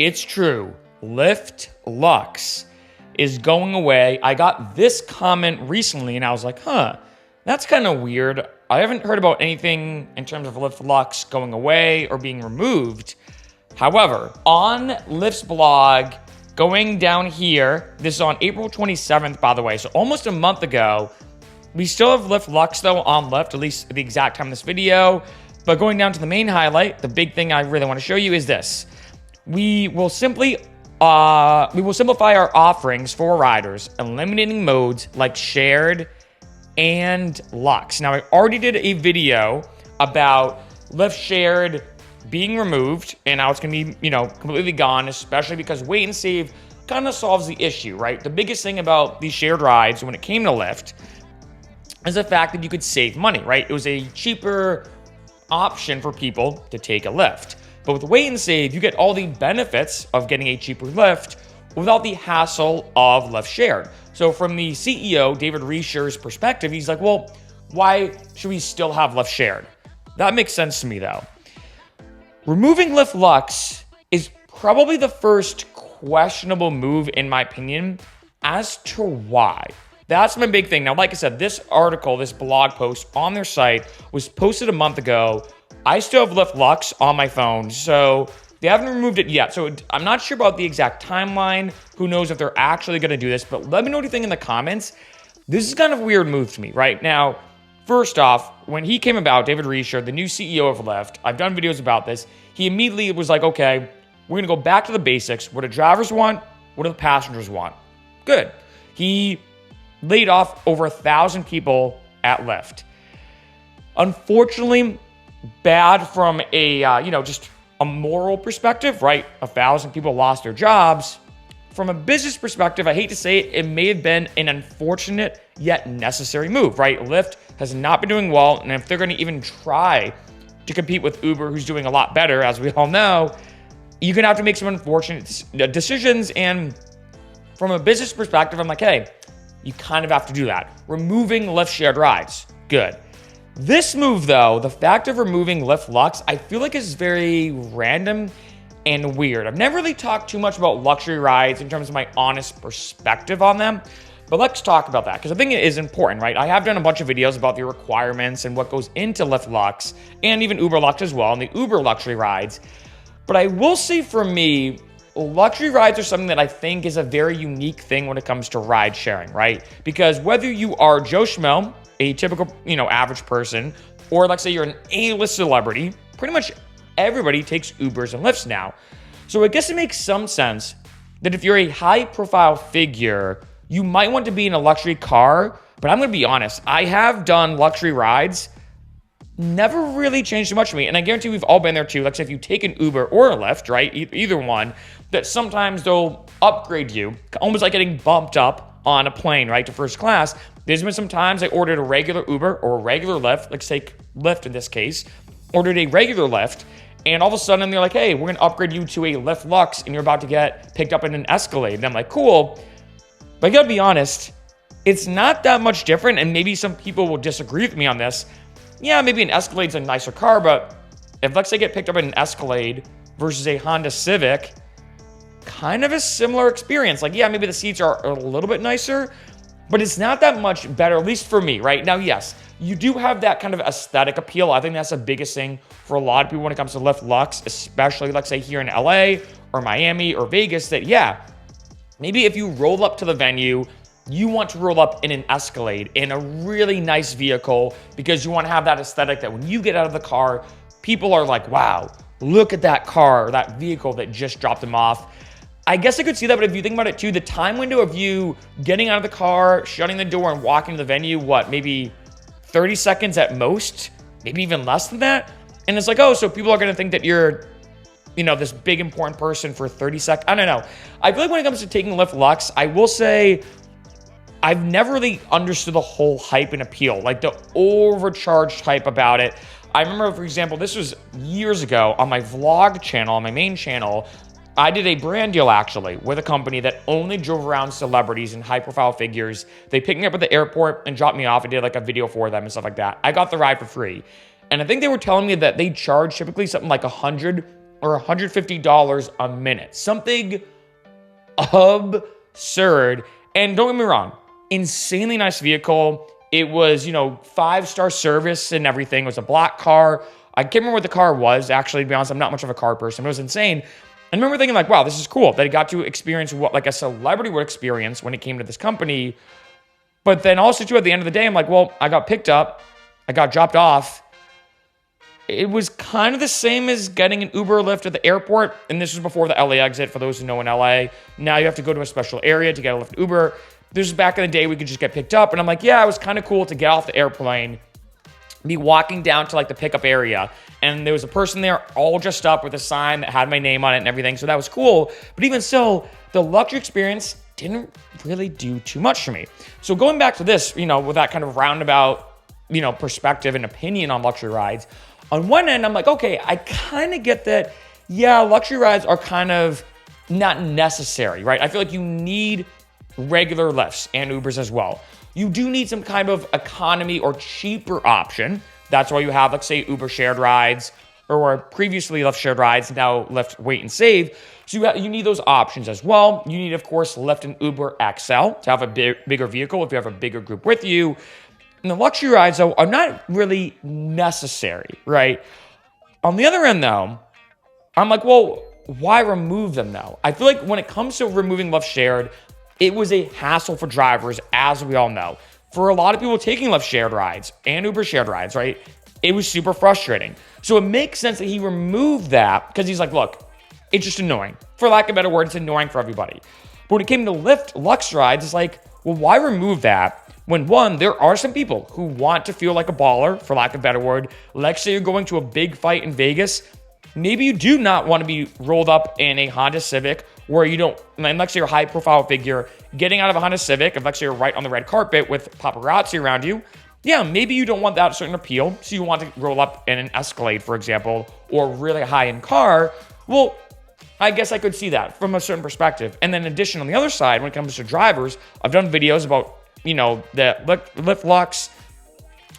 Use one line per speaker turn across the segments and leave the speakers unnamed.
It's true. Lyft Lux is going away. I got this comment recently and I was like, that's kind of weird. I haven't heard about anything in terms of Lyft Lux going away or being removed. However, on Lyft's blog, going down here, this is on April 27th, by the way, so almost a month ago. We still have Lyft Lux, though, on Lyft, at least at the exact time of this video. But going down to the main highlight, the big thing I really want to show you is this. We will simplify our offerings for riders, eliminating modes like shared and Lux. Now, I already did a video about Lyft Shared being removed, and now it's going to be, completely gone, especially because Wait and Save kind of solves the issue, right? The biggest thing about these shared rides when it came to Lyft is the fact that you could save money, right? It was a cheaper option for people to take a Lyft. But with Wait and Save, you get all the benefits of getting a cheaper Lyft without the hassle of Lyft Shared. So from the CEO, David Reesher's perspective, he's like, well, why should we still have Lyft Shared? That makes sense to me, though. Removing Lyft Lux is probably the first questionable move, in my opinion, as to why. That's my big thing. Now, like I said, this article, this blog post on their site was posted a month ago. I still have Lyft Lux on my phone, so they haven't removed it yet. So I'm not sure about the exact timeline. Who knows if they're actually going to do this, but let me know what you think in the comments. This is kind of a weird move to me, right? Now, first off, when he came about, David Reesher, the new CEO of Lyft, I've done videos about this, he immediately was like, okay, we're going to go back to the basics. What do drivers want? What do the passengers want? Good. He laid off over 1,000 people at Lyft. Unfortunately, bad from a, just a moral perspective, right? 1,000 people lost their jobs. From a business perspective, I hate to say it, it may have been an unfortunate yet necessary move, right? Lyft has not been doing well, and if they're going to even try to compete with Uber, who's doing a lot better, as we all know, you're going to have to make some unfortunate decisions. And from a business perspective, I'm like, hey, you kind of have to do that. Removing Lyft Shared rides, good. This move, though, the fact of removing Lyft Lux, I feel like is very random and weird. I've never really talked too much about luxury rides in terms of my honest perspective on them, but let's talk about that because I think it is important, right? I have done a bunch of videos about the requirements and what goes into Lyft Lux and even Uber Lux as well, and the Uber luxury rides. But I will say for me, luxury rides are something that I think is a very unique thing when it comes to ride sharing, right? Because whether you are Joe Schmo, a typical, average person, or let's say you're an A-list celebrity, pretty much everybody takes Ubers and Lyfts now. So I guess it makes some sense that if you're a high-profile figure, you might want to be in a luxury car. But I'm going to be honest, I have done luxury rides, never really changed too much for me. And I guarantee we've all been there too. Like say if you take an Uber or a Lyft, right, either one, that sometimes they'll upgrade you, almost like getting bumped up on a plane, right, to first class. There's been some times I ordered a regular Uber or a regular Lyft, like say Lyft in this case, ordered a regular Lyft, and all of a sudden they're like, hey, we're going to upgrade you to a Lyft Lux, and you're about to get picked up in an Escalade. And I'm like, cool. But I got to be honest, it's not that much different, and maybe some people will disagree with me on this. Yeah, maybe an Escalade's a nicer car, but if let's say I get picked up in an Escalade versus a Honda Civic, kind of a similar experience. Like, yeah, maybe the seats are a little bit nicer, but it's not that much better, at least for me, right? Now, yes, you do have that kind of aesthetic appeal. I think that's the biggest thing for a lot of people when it comes to Lyft Lux, especially, let's say, here in LA or Miami or Vegas, that, yeah, maybe if you roll up to the venue, you want to roll up in an Escalade, in a really nice vehicle, because you want to have that aesthetic that when you get out of the car, people are like, wow, look at that car, that vehicle that just dropped them off. I guess I could see that, but if you think about it too, the time window of you getting out of the car, shutting the door, and walking to the venue, maybe 30 seconds at most, maybe even less than that? And it's like, oh, so people are going to think that you're, this big important person for 30 seconds. I don't know. I feel like when it comes to taking Lyft Lux, I will say I've never really understood the whole hype and appeal, like the overcharged hype about it. I remember, for example, this was years ago on my vlog channel, on my main channel, I did a brand deal actually with a company that only drove around celebrities and high profile figures. They picked me up at the airport and dropped me off. I did like a video for them and stuff like that. I got the ride for free. And I think they were telling me that they charge typically something like $100 or $150 a minute. Something absurd. And don't get me wrong, insanely nice vehicle. It was, 5-star service and everything. It was a black car. I can't remember what the car was, actually, to be honest. I'm not much of a car person. It was insane. I remember thinking like, wow, this is cool that he got to experience what like a celebrity would experience when it came to this company. But then also too, at the end of the day, I'm like, well, I got picked up. I got dropped off. It was kind of the same as getting an Uber or Lyft at the airport. And this was before the LA exit, for those who know in LA. Now you have to go to a special area to get a Lyft Uber. This was back in the day we could just get picked up. And I'm like, yeah, it was kind of cool to get off the airplane, be walking down to like the pickup area. And there was a person there all dressed up with a sign that had my name on it and everything. So that was cool. But even still, the luxury experience didn't really do too much for me. So going back to this, with that kind of roundabout, perspective and opinion on luxury rides, on one end, I'm like, okay, I kind of get that. Yeah, luxury rides are kind of not necessary, right? I feel like you need regular Lyfts and Ubers as well. You do need some kind of economy or cheaper option. That's why you have, like, say, Uber shared rides, or previously Lyft shared rides, now Lyft Wait and Save. So you need those options as well. You need, of course, Lyft and Uber XL to have a bigger vehicle if you have a bigger group with you. And the luxury rides, though, are not really necessary, right? On the other end, though, I'm like, well, why remove them, though? I feel like when it comes to removing Lyft shared, it was a hassle for drivers, as we all know. For a lot of people taking Lyft shared rides and Uber shared rides, right? It was super frustrating. So it makes sense that he removed that because he's like, look, it's just annoying. For lack of a better word, it's annoying for everybody. But when it came to Lyft Lux rides, it's like, well, why remove that when, one, there are some people who want to feel like a baller, for lack of a better word. Let's say you're going to a big fight in Vegas. Maybe you do not want to be rolled up in a Honda Civic where you don't, and let's say you're a high profile figure, getting out of a Honda Civic, if let's say you're right on the red carpet with paparazzi around you, yeah, maybe you don't want that certain appeal, so you want to roll up in an Escalade, for example, or really high-end car. Well, I guess I could see that from a certain perspective. And then in addition, on the other side, when it comes to drivers, I've done videos about, the Lyft Lux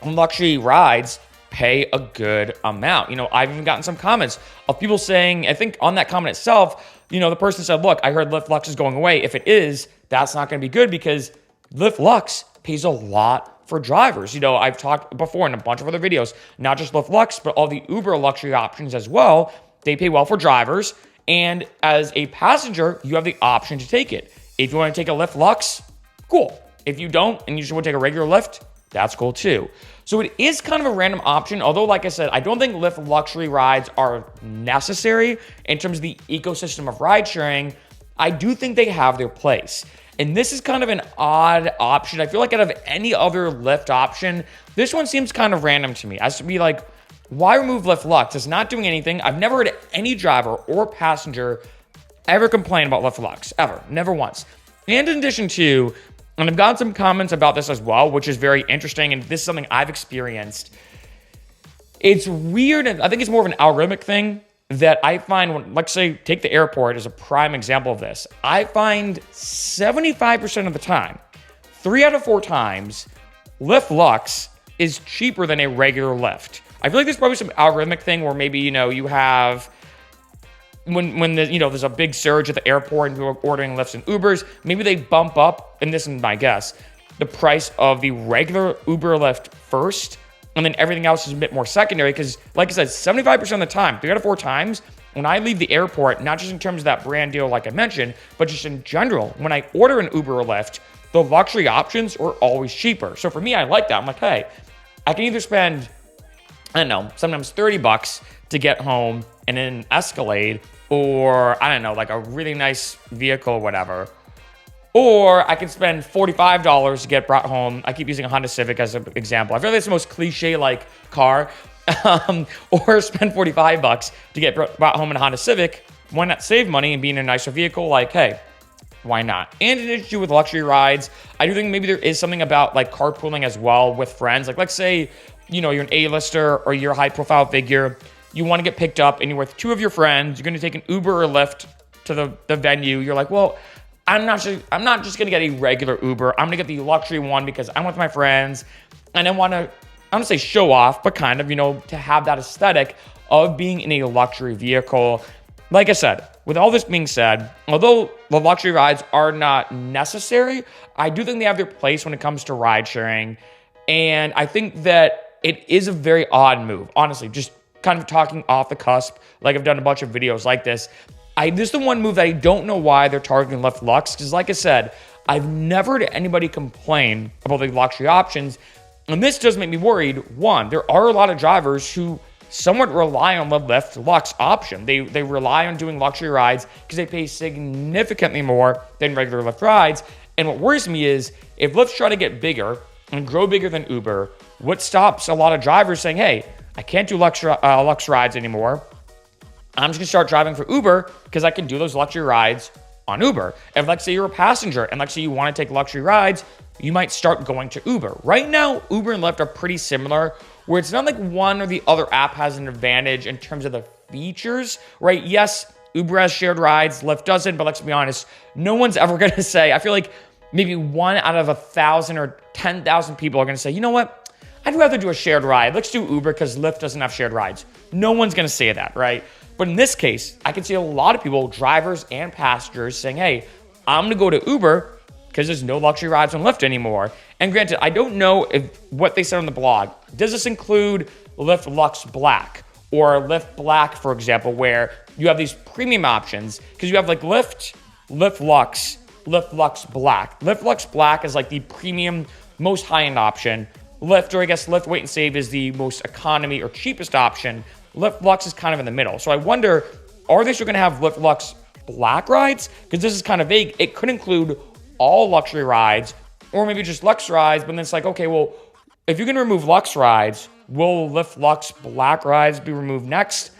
and luxury rides pay a good amount. I've even gotten some comments of people saying, I think on that comment itself, the person said, look, I heard Lyft Lux is going away. If it is, that's not going to be good because Lyft Lux pays a lot for drivers. I've talked before in a bunch of other videos, not just Lyft Lux, but all the Uber luxury options as well. They pay well for drivers. And as a passenger, you have the option to take it. If you want to take a Lyft Lux, cool. If you don't, and you just want to take a regular Lyft, that's cool too. So it is kind of a random option, although like I said, I don't think Lyft luxury rides are necessary in terms of the ecosystem of ride sharing. I do think they have their place. And this is kind of an odd option. I feel like out of any other Lyft option, this one seems kind of random to me. As to be like, why remove Lyft Lux? It's not doing anything. I've never heard any driver or passenger ever complain about Lyft Lux, ever, never once. And in addition to, and I've gotten some comments about this as well, which is very interesting, and this is something I've experienced. It's weird, and I think it's more of an algorithmic thing that I find when, let's say, take the airport as a prime example of this. I find 75% of the time, 3 out of 4 times, Lyft Lux is cheaper than a regular Lyft. I feel like there's probably some algorithmic thing where maybe, you have, when there's a big surge at the airport and people are ordering Lyfts and Ubers, maybe they bump up, and this is my guess, the price of the regular Uber Lyft first, and then everything else is a bit more secondary. Because, like I said, 75% of the time, 3 out of 4 times, when I leave the airport, not just in terms of that brand deal like I mentioned, but just in general, when I order an Uber or Lyft, the luxury options are always cheaper. So for me, I like that. I'm like, hey, I can either spend, I don't know, sometimes $30 to get home in an Escalade, or I don't know, like a really nice vehicle or whatever. Or I can spend $45 to get brought home. I keep using a Honda Civic as an example. I feel like it's the most cliche-like car. Or spend $45 to get brought home in a Honda Civic. Why not save money and be in a nicer vehicle? Like, hey, why not? And in addition with luxury rides, I do think maybe there is something about like carpooling as well with friends. Like, let's say, you're an A-lister or you're a high-profile figure. You want to get picked up and you're with 2 of your friends. You're going to take an Uber or Lyft to the venue. You're like, well, I'm not just going to get a regular Uber. I'm going to get the luxury one because I'm with my friends and I want to I don't say show off, but kind of, to have that aesthetic of being in a luxury vehicle. Like I said, with all this being said, although the luxury rides are not necessary, I do think they have their place when it comes to ride sharing. And I think that it is a very odd move, honestly, just kind of talking off the cusp, like I've done a bunch of videos like this. This is the one move that I don't know why they're targeting Lyft Lux, because like I said, I've never heard anybody complain about the luxury options. And this does make me worried. One, there are a lot of drivers who somewhat rely on the Lyft Lux option. They rely on doing luxury rides because they pay significantly more than regular Lyft rides. And what worries me is if Lyft's trying to get bigger and grow bigger than Uber, what stops a lot of drivers saying, hey, I can't do Lux rides anymore. I'm just gonna start driving for Uber because I can do those luxury rides on Uber. If let's say you're a passenger and let's say you want to take luxury rides, you might start going to Uber. Right now, Uber and Lyft are pretty similar, where it's not like one or the other app has an advantage in terms of the features, right? Yes, Uber has shared rides, Lyft doesn't, but let's be honest, no one's ever gonna say, I feel like maybe 1 out of 1,000 or 10,000 people are gonna say, you know what? I'd rather do a shared ride. Let's do Uber because Lyft doesn't have shared rides. No one's gonna say that, right? But in this case, I can see a lot of people, drivers and passengers, saying, hey, I'm gonna go to Uber because there's no luxury rides on Lyft anymore. And granted, I don't know if what they said on the blog. Does this include Lyft Lux Black or Lyft Black, for example, where you have these premium options? Because you have like Lyft Lux, Lyft Lux Black. Lyft Lux Black is like the premium, most high-end option. Lyft, or I guess Lyft Wait and Save is the most economy or cheapest option. Lyft Lux is kind of in the middle. So I wonder, are they still going to have Lyft Lux Black rides? Because this is kind of vague. It could include all luxury rides or maybe just Lux rides. But then it's like, okay, well, if you're going to remove Lux rides, will Lyft Lux Black rides be removed next?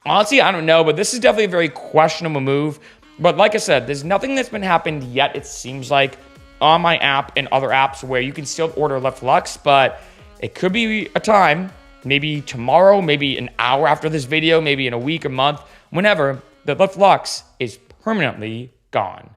Honestly, I don't know, but this is definitely a very questionable move. But like I said, there's nothing that's been happened yet, it seems like, on my app and other apps where you can still order Lyft Lux, but it could be a time, maybe tomorrow, maybe an hour after this video, maybe in a week, a month, whenever, the Lyft Lux is permanently gone.